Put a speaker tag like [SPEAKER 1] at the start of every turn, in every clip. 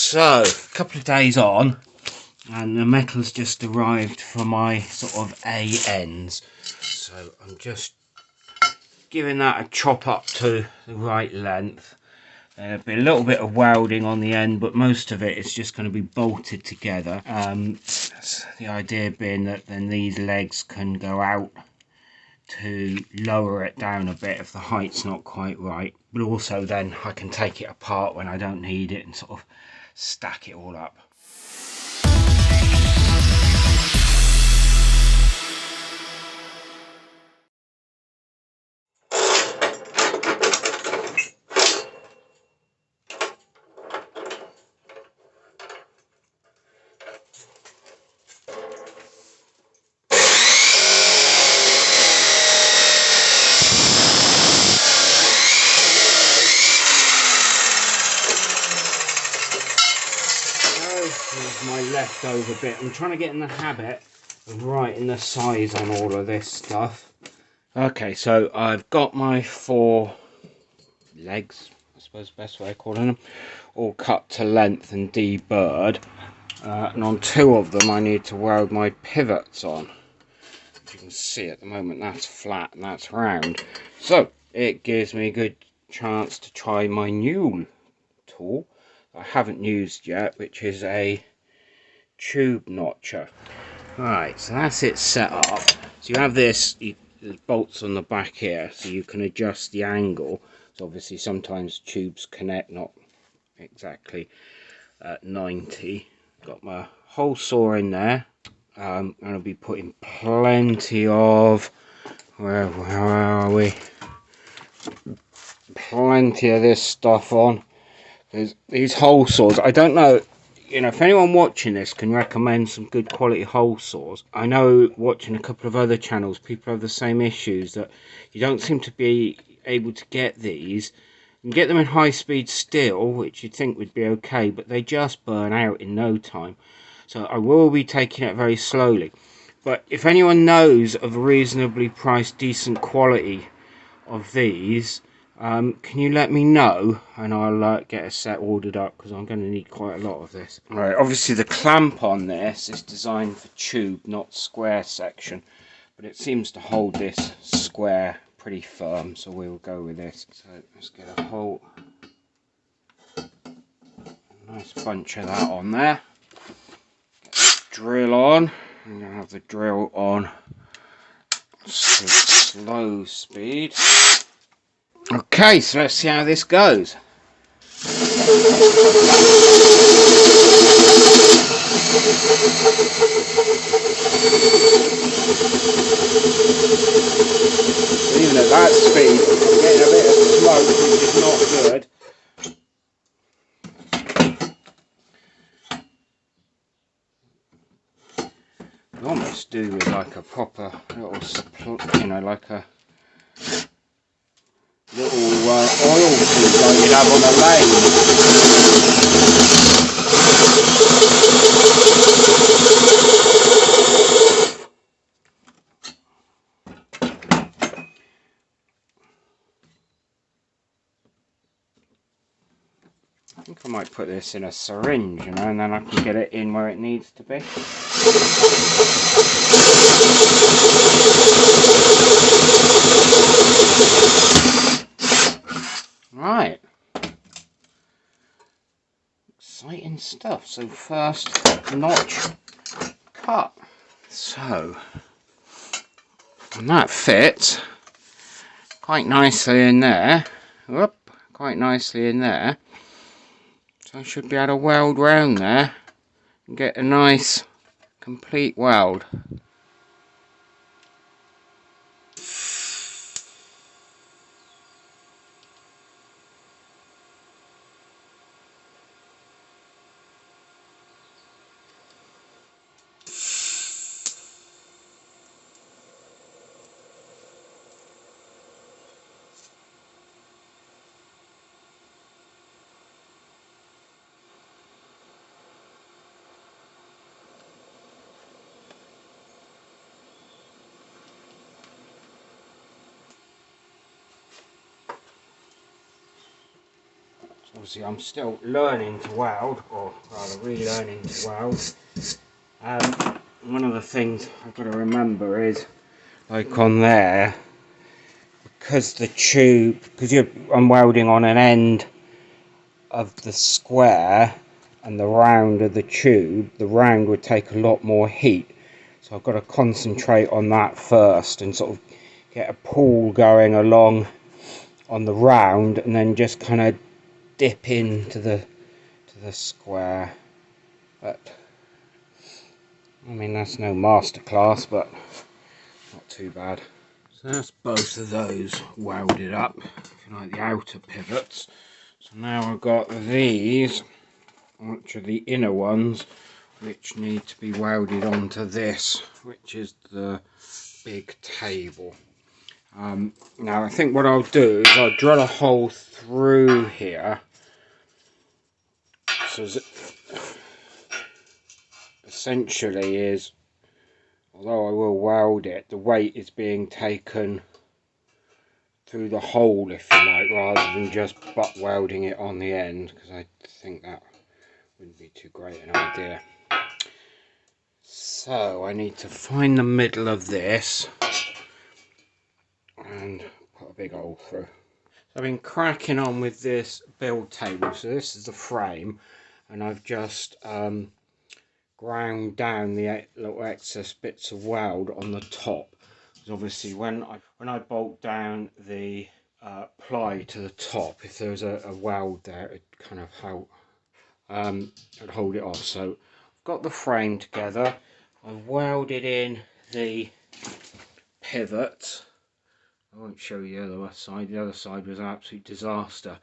[SPEAKER 1] So, a couple of days on, and the metal's just arrived for my sort of A ends. So I'm just giving that a chop up to the right length. There'll be a little bit of welding on the end, but most of it is just going to be bolted together. The idea being that then these legs can go out to lower it down a bit if the height's not quite right, but also then I can take it apart when I don't need it and sort of stack it all up. Here's my leftover bit. I'm trying to get in the habit of writing the size on all of this stuff. Okay, so I've got my 4 legs, I suppose the best way of calling them, all cut to length and deburred. And on 2 of them I need to weld my pivots on. As you can see at the moment that's flat and that's round. So it gives me a good chance to try my new tool I haven't used yet, which is a tube notcher. Right, so that's it set up. So you have this, there's bolts on the back here, so you can adjust the angle. So obviously sometimes tubes connect not exactly at 90. Got my hole saw in there. I'm going to be putting plenty of, where are we? Plenty of this stuff on. There's these hole saws. I don't know, if anyone watching this can recommend some good quality hole saws. I know watching a couple of other channels, people have the same issues, that you don't seem to be able to get these. You can get them in high speed steel, which you'd think would be okay, but they just burn out in no time. So I will be taking it very slowly. But if anyone knows of reasonably priced, decent quality of these, can you let me know, and I'll get a set ordered up, because I'm going to need quite a lot of this. Right, obviously the clamp on this is designed for tube, not square section, but it seems to hold this square pretty firm, so we'll go with this. So let's get a whole nice bunch of that on there. Get the drill on. I'm going to have the drill on slow speed. Okay, so let's see how this goes. Even at that speed, I'm getting a bit of smoke, which is not good. I almost do with like a proper little, like a little oil tube like you'd have on a lathe. I think I might put this in a syringe, and then I can get it in where it needs to be. Right. Exciting stuff. So first notch cut. So, and that fits quite nicely in there. Whoop, quite nicely in there. So I should be able to weld round there and get a nice complete weld. obviously I'm still learning to weld, or rather relearning to weld. One of the things I've got to remember is, like on there, because I'm welding on an end of the square and the round of the tube, the round would take a lot more heat. So I've got to concentrate on that first and sort of get a pull going along on the round, and then just kind of dip into the square. But I mean, that's no masterclass, but not too bad. So that's both of those welded up, if you like, the outer pivots. So now I've got these, which are the inner ones, which need to be welded onto this, which is the big table. Now I think what I'll do is I'll drill a hole through here, so essentially is, although I will weld it, the weight is being taken through the hole, if you like, rather than just butt welding it on the end, because I think that wouldn't be too great an idea. So I need to find the middle of this and put a big hole through. So I've been cracking on with this build table. So this is the frame, and I've just ground down the little excess bits of weld on the top. Because obviously when I bolt down the ply to the top, if there's a weld there, it kind of help it'd hold it off. So I've got the frame together. I've welded in the pivot. I won't show you the other side. The other side was an absolute disaster.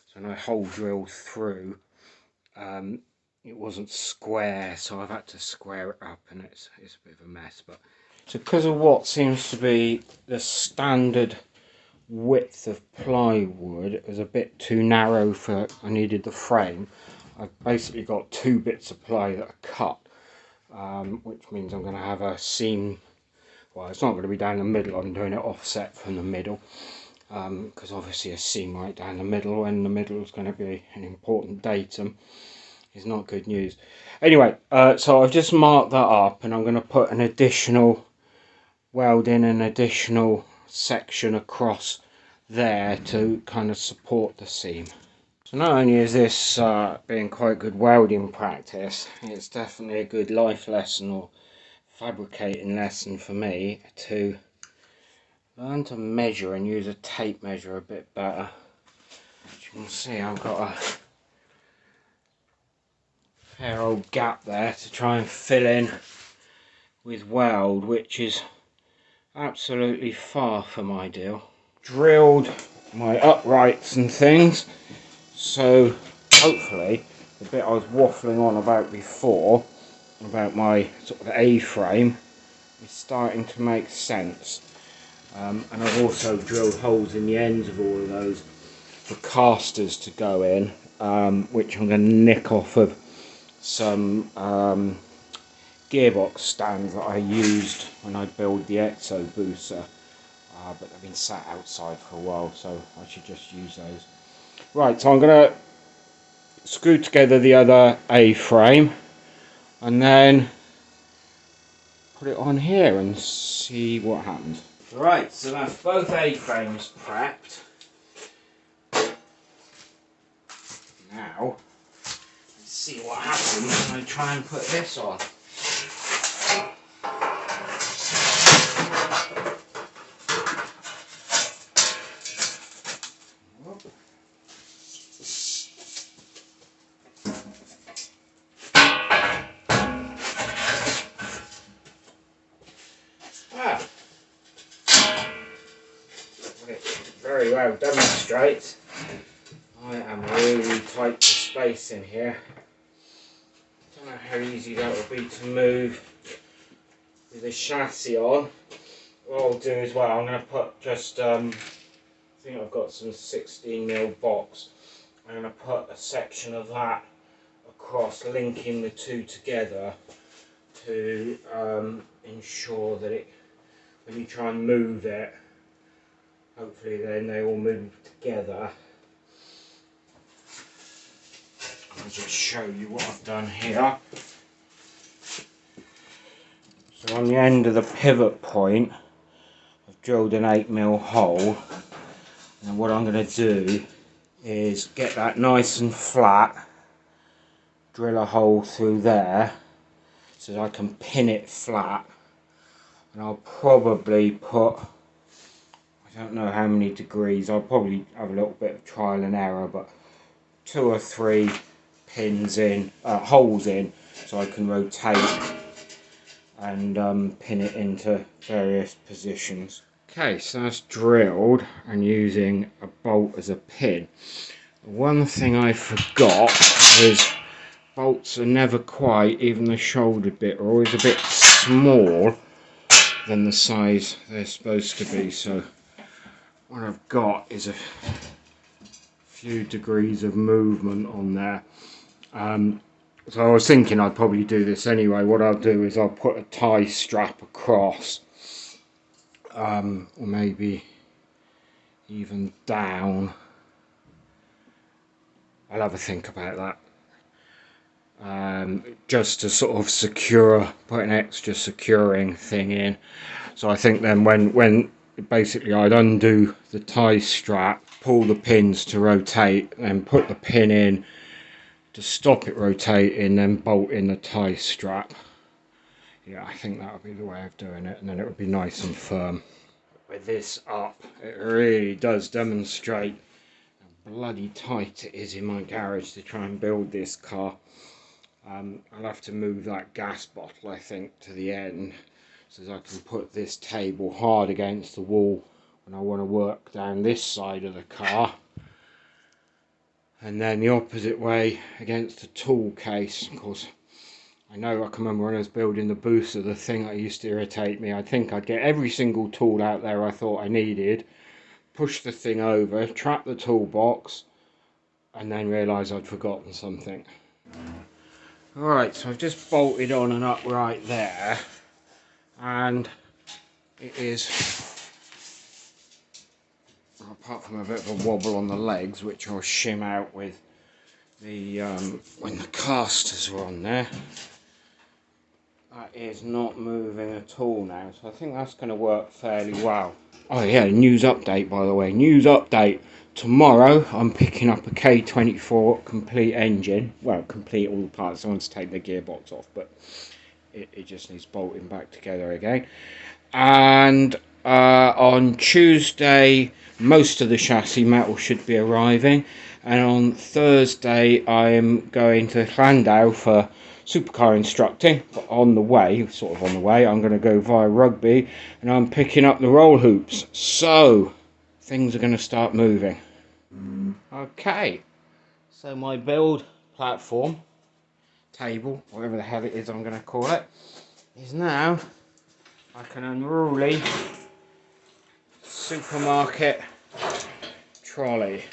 [SPEAKER 1] So when I hole drilled through, it wasn't square, so I've had to square it up, and it's a bit of a mess. But so because of what seems to be the standard width of plywood, it was a bit too narrow for I needed the frame. I've basically got two bits of ply that are cut, which means I'm going to have a seam. Well, it's not going to be down the middle, I'm doing it offset from the middle, because obviously a seam right down the middle, and the middle is going to be an important datum, is not good news. Anyway, so I've just marked that up, and I'm going to put an additional weld in an additional section across there to kind of support the seam. So not only is this being quite good welding practice, it's definitely a good life lesson or fabricating lesson for me to learn to measure and use a tape measure a bit better. As you can see, I've got a fair old gap there to try and fill in with weld, which is absolutely far from ideal. Drilled my uprights and things, so hopefully the bit I was waffling on about before, about my sort of A-frame, is starting to make sense. And I've also drilled holes in the ends of all of those for casters to go in, which I'm going to nick off of some gearbox stands that I used when I built the Exo booster, but they've been sat outside for a while, so I should just use those. Right, so I'm going to screw together the other A-frame and then put it on here and see what happens. Right, so that's both A-frames prepped. Now, let's see what happens when I try and put this on. Very well demonstrates. I am really tight for space in here. Don't know how easy that will be to move with the chassis on. What I'll do as well, I'm going to put just, I think I've got some 16mm box. I'm going to put a section of that across, linking the two together to ensure that it, when you try and move it, hopefully then they all move together. I'll just show you what I've done here. So on the end of the pivot point, I've drilled an 8mm hole, and what I'm going to do is get that nice and flat, drill a hole through there so that I can pin it flat, and I'll probably put, I don't know how many degrees, I'll probably have a little bit of trial and error, but 2 or 3 pins in, holes in, so I can rotate and pin it into various positions. Okay, so that's drilled and using a bolt as a pin. One thing I forgot is bolts are never quite, even the shoulder bit, are always a bit small than the size they're supposed to be, so what I've got is a few degrees of movement on there. So I was thinking I'd probably do this anyway. What I'll do is I'll put a tie strap across, or maybe even down. I'll have a think about that. Just to sort of secure, put an extra securing thing in. So I think then when basically I'd undo the tie strap, pull the pins to rotate, then put the pin in to stop it rotating, then bolt in the tie strap. Yeah, I think that would be the way of doing it, and then it would be nice and firm. With this up, it really does demonstrate how bloody tight it is in my garage to try and build this car. I'll have to move that gas bottle, I think, to the end so that I can put this table hard against the wall when I want to work down this side of the car, and then the opposite way against the tool case. Of course, I know I can remember when I was building the booster, the thing that used to irritate me, I think I'd get every single tool out there I thought I needed, push the thing over, trap the toolbox, and then realise I'd forgotten something. Alright, so I've just bolted on an upright there, and it is, apart from a bit of a wobble on the legs, which I'll shim out with the when the casters are on there, that is not moving at all now, so I think that's going to work fairly well. Oh yeah, news update by the way, news update. Tomorrow I'm picking up a K24 complete engine, well, complete all the parts. I want to take the gearbox off, but it just needs bolting back together again. And on Tuesday most of the chassis metal should be arriving, and on Thursday I'm going to Llandau for supercar instructing. But on the way, I'm going to go via Rugby, and I'm picking up the roll hoops, so things are going to start moving. Okay, so my build platform, table, whatever the hell it is I'm going to call it, is now like an unruly supermarket trolley.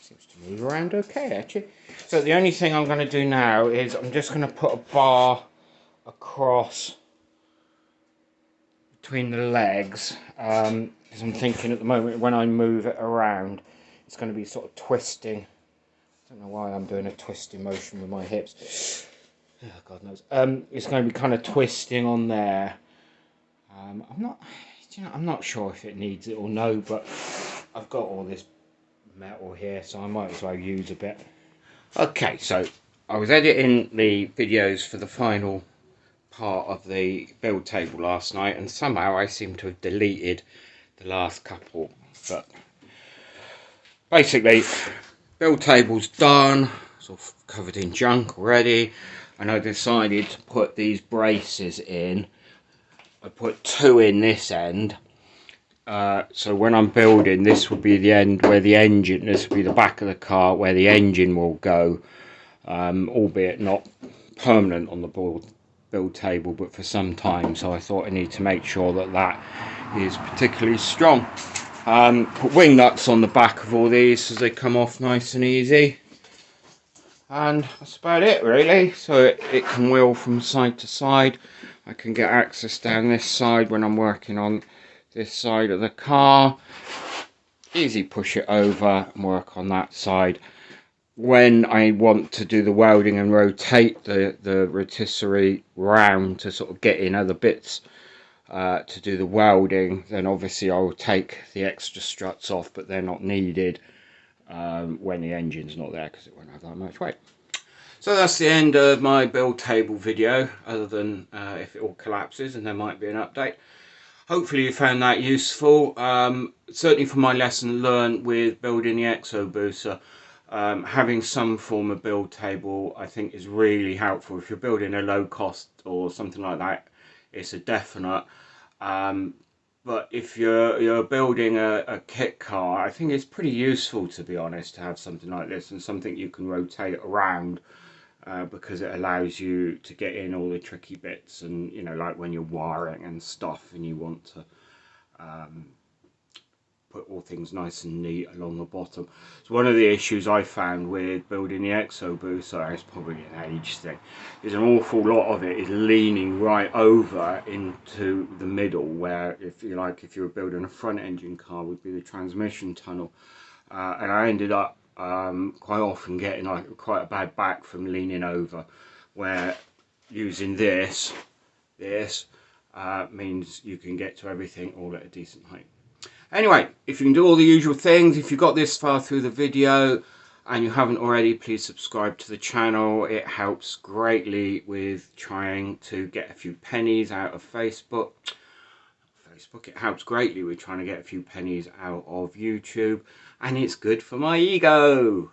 [SPEAKER 1] Seems to move around okay, actually. So the only thing I'm going to do now is I'm just going to put a bar across between the legs, because I'm thinking at the moment when I move it around it's going to be sort of twisting. I don't know why I'm doing a twisting motion with my hips. Oh, God knows. It's going to be kind of twisting on there. I'm not sure if it needs it or no, but I've got all this metal here, so I might as well use a bit. Okay, so I was editing the videos for the final part of the build table last night, and somehow I seem to have deleted the last couple, but basically build table's done, sort of covered in junk already, and I decided to put these braces in. I put 2 in this end, so when I'm building, this will be the end where the engine, this will be the back of the car where the engine will go, albeit not permanent on the build table, but for some time, so I thought I need to make sure that that is particularly strong. Put wing nuts on the back of all these so they come off nice and easy, and that's about it really. So it can wheel from side to side. I can get access down this side when I'm working on this side of the car. Easy push it over and work on that side. when I want to do the welding and rotate the rotisserie round to sort of get in other bits to do the welding, then obviously I will take the extra struts off, but they're not needed when the engine's not there because it won't have that much weight. So that's the end of my build table video, other than if it all collapses and there might be an update. Hopefully you found that useful. Certainly for my lesson learned with building the Exo booster, having some form of build table I think is really helpful. If you're building a low cost or something like that, it's a definite. But if you're building a kit car, I think it's pretty useful, to be honest, to have something like this and something you can rotate around. Because it allows you to get in all the tricky bits, and you know, like when you're wiring and stuff and you want to put all things nice and neat along the bottom. So one of the issues I found with building the Exo booster, it's probably an age thing, is an awful lot of it is leaning right over into the middle, where if you like, if you were building a front engine car, would be the transmission tunnel, and I ended up quite often getting like quite a bad back from leaning over, where using this means you can get to everything all at a decent height. Anyway, if you can do all the usual things, if you got this far through the video and you haven't already, please subscribe to the channel. It helps greatly with trying to get a few pennies out of Facebook. It helps greatly with trying to get a few pennies out of YouTube, and it's good for my ego.